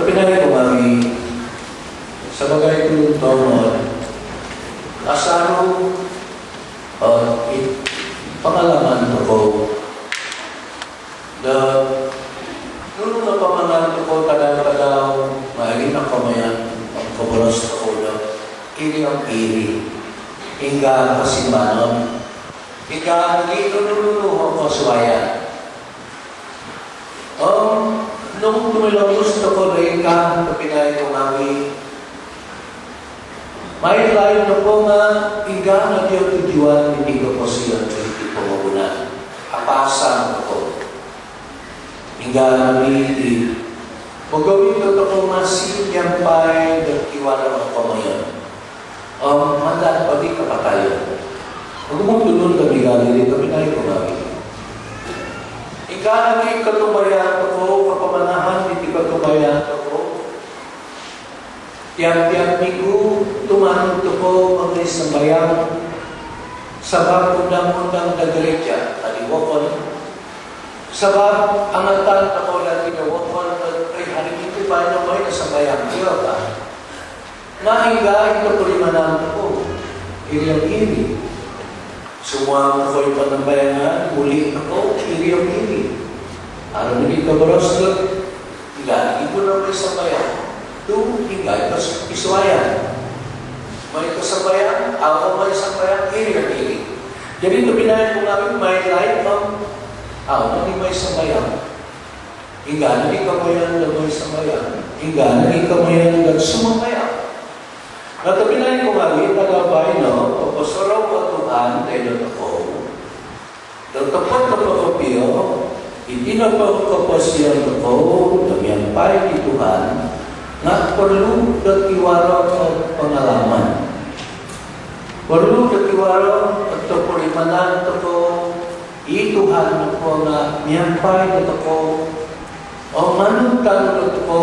Kapinay ko kami sa bagay tulong-tulong asaro pangalaman ko na nung napamanan ko kadang-kadang mahalin ang kamayan ang kabulas ko na iri ang iri hingga kasimanon hingga nilululuho ko suwayan. Nung tumilabos na ko rin ka kapinay ko kami may layo na po nga hingga na diyo tujuan hindi ko po siya hindi po magunan. Apasan ko. Hingga naliti. Pagawin ko ito kung masinyampay at iwanan ako ngayon. Mandan pa di kapatayo. Huwag mong tulun kami galing dito, pinay ko namin. Hingga naging katubayan ko, kapamanahan, hindi katubayan ko. Tiap-tiap minggu tumanong ko pag-isambayang sabab undang-undang na gereja kaliwakon. Sabab angatan ako na tinawakon ay hari ito ba na may nasambayang siya ba? Nahingga ito pulimanan ko. Iri-iri. Sumuang ako'y panambayangan, muli ako, iri-iri. Ano naging kabaros doon? Hingga, ito na may sambayang. Itu hingga isuayan. May kasabayan, ako may sambayan, iri. Jadi kebinaan ko namin may lain naging may sambayan. Hingga naging kamayan na may sambayan. Hingga naging kamayan na sumambayan. At kebinaan ko namin, nagabay no, papasaraw ko Tuhan, tayo ako. Tatapot na pagkapiyo, hindi na pagkapasyan ako, nagyampay ni Tuhan, na perlu ketiwara pengalaman. Perlu ketiwara atau perimanan toko Tuhan toko na nyampai toko o manutan toko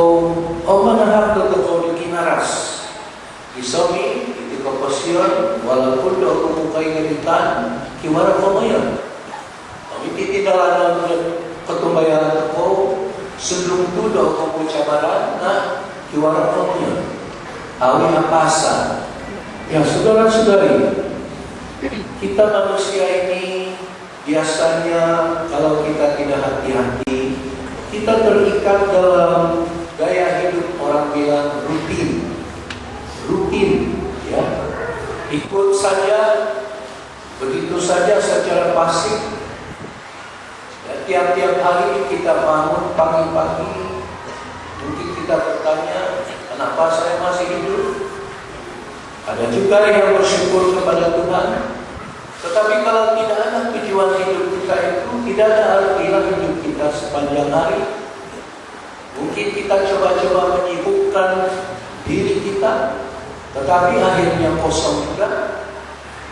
o manahak toko di kinaras. Isomi iti kapasyon walaupun do kumukay ngalitan kiwara ko ngayon. Kami titidalanan ketumbayan toko sebelum itu do kumucabaran na kiwara ko ngayon. Awi apasa. Ya saudara-saudari, kita manusia ini biasanya kalau kita tidak hati-hati, kita terikat dalam gaya hidup orang bilang rutin, ya, ikut saja, begitu saja secara pasif. Ya, tiap-tiap hari kita bangun pagi-pagi, mungkin kita bertanya, kenapa saya masih hidup? Ada juga yang bersyukur kepada Tuhan. Tetapi kalau tidak ada tujuan hidup kita itu, tidak ada artilah hidup kita sepanjang hari. Mungkin kita coba-coba menyibukkan diri kita, tetapi akhirnya kosong juga.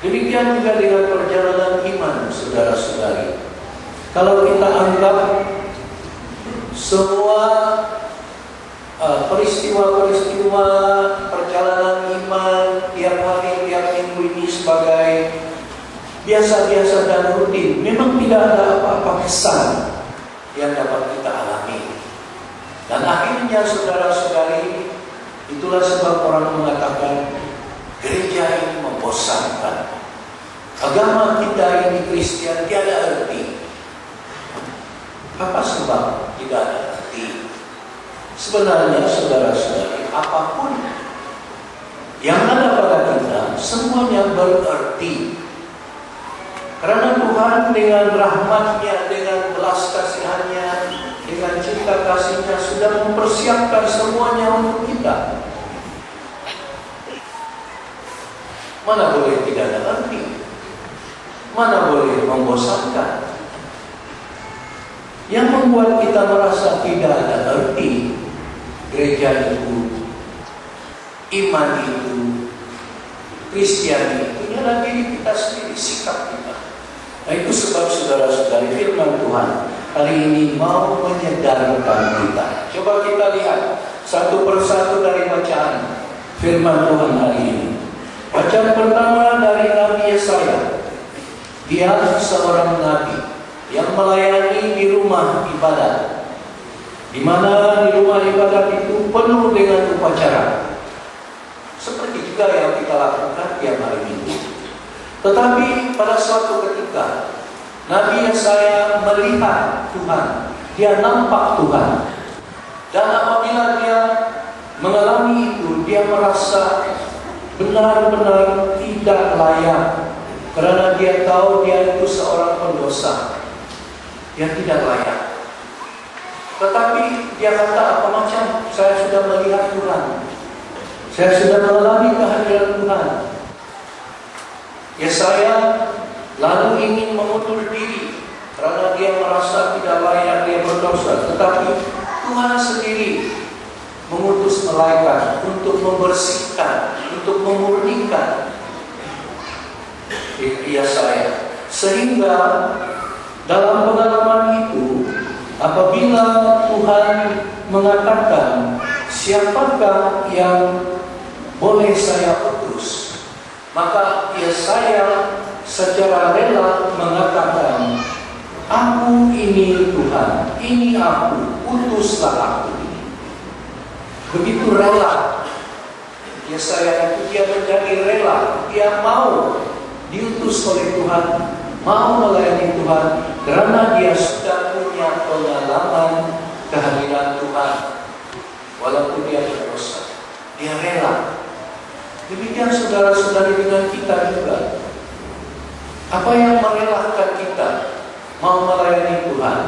Demikian juga dengan perjalanan iman, saudara-saudari. Kalau kita anggap semua peristiwa-peristiwa perjalanan iman tiap hari, tiap minggu ini sebagai biasa-biasa dan rutin, memang tidak ada apa-apa kesan yang dapat kita alami. Dan akhirnya saudara-saudari, itulah sebab orang mengatakan gereja ini membosankan. Agama kita ini Kristen tiada arti. Apa sebab tidak ada arti? Sebenarnya saudara-saudari, apapun yang ada pada kita, semuanya berarti. Karena Tuhan dengan rahmat-Nya, dengan belas kasihan-Nya, dengan cinta kasih-Nya sudah mempersiapkan semuanya untuk kita. Mana boleh tidak ada arti? Mana boleh membosankan? Yang membuat kita merasa tidak ada arti, gereja itu, iman itu, Kristiani itu, adalah diri kita sendiri, sikap kita. Nah itu sebab saudara-saudari firman Tuhan hari ini mau menyadarkan kita. Coba kita lihat satu persatu dari bacaan firman Tuhan hari ini. Bacaan pertama dari Nabi Yesaya. Dia seorang nabi yang melayani di rumah ibadat. di mana di rumah ibadat itu penuh dengan upacara. Seperti juga yang kita lakukan tiap hari Minggu. Tetapi pada suatu ketika, Nabi Yesaya melihat Tuhan, dia nampak Tuhan. Dan apabila dia mengalami itu, dia merasa benar-benar tidak layak. Karena dia tahu dia itu seorang pendosa. Dia tidak layak. Tetapi dia kata, apa macam saya sudah melihat Tuhan, saya sudah mengalami kehadiran Tuhan. Yesaya lalu ingin mengundur diri karena dia merasa tidak layak, dia berdosa. Tetapi Tuhan sendiri mengutus malaikat untuk membersihkan, untuk memurnikan Yesaya. Sehingga dalam pengalaman itu, apabila Tuhan mengatakan, siapakah yang boleh saya utus? Maka Yesaya secara rela mengatakan, aku ini Tuhan, ini aku, utuslah aku. Begitu rela. Yesaya itu dia menjadi rela, dia mau diutus oleh Tuhan, mau melayani Tuhan, karena dia sudah punya pengalaman kehadiran Tuhan. Walaupun dia berdosa, dia rela. Demikian saudara-saudari dengan kita juga. Apa yang merelakan kita mau melayani Tuhan?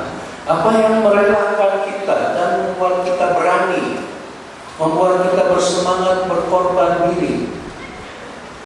Apa yang merelakan kita dan membuat kita berani, membuat kita bersemangat berkorban diri